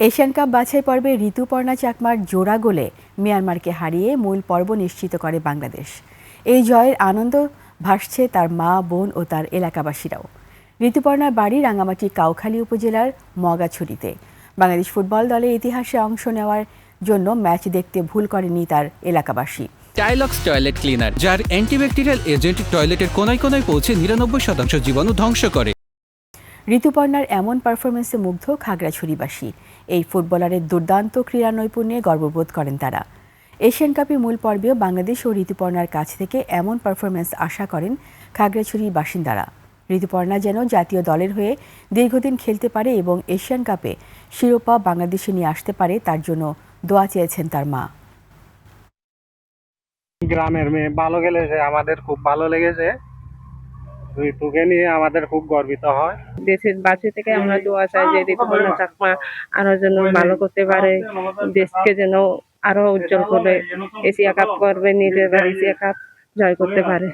Asian cup বাছাই পর্বে ঋতুপর্ণা চাকমার জোড়া গোলে মিয়ানমারকে হারিয়ে মূল পর্ব নিশ্চিত করে বাংলাদেশ। এই জয়ের আনন্দ ভাসছে তার মা, বোন ও তার এলাকাবাসীরাও। ঋতুপর্ণার বাড়ি রাঙামাটি কাউখালী উপজেলার মগাছড়িতে। বাংলাদেশ ফুটবল দলের ইতিহাসে অংশ নেওয়ার জন্য ম্যাচ দেখতে ভুল করেনি তার এলাকাবাসী। টাইলক্স টয়লেট ক্লিনার, যার অ্যান্টিব্যাকটেরিয়াল এজেন্ট টয়লেটের কোনায় কোনায় পৌঁছে ৯৯% জীবাণু ধ্বংস করে। ঋতুপর্ণার এমন পারফরমেন্সে মুগ্ধ খাগড়াছড়িবাসী। এই ফুটবলারের দুর্দান্ত ক্রীড়া নৈপুণ্যে গর্ববোধ করেন তারা। এশিয়ান কাপের মূল পর্বেও বাংলাদেশ ও ঋতুপর্ণার কাছ থেকে এমন পারফরমেন্স আশা করেন খাগড়াছড়ির বাসিন্দারা। ঋতুপর্ণা যেন জাতীয় দলের হয়ে দীর্ঘদিন খেলতে পারে এবং এশিয়ান কাপে শিরোপা বাংলাদেশে নিয়ে আসতে পারে, তার জন্য দোয়া চেয়েছেন তার মা। গ্রামের মেয়ে ভালো খেলেছে, আমাদের খুব ভালো লেগেছে। ঋতুকে নিয়ে আমাদের খুব গর্বিত হয়। দেশের বাঁচে থেকে আমরা দোয়া চাই যে ঋতুপর্ণা চাকমা আরো যেন ভালো করতে পারে, দেশকে যেন আরো উজ্জ্বল করে এশিয়া কাপ করবে, নিজের এশিয়া কাপ জয় করতে পারে।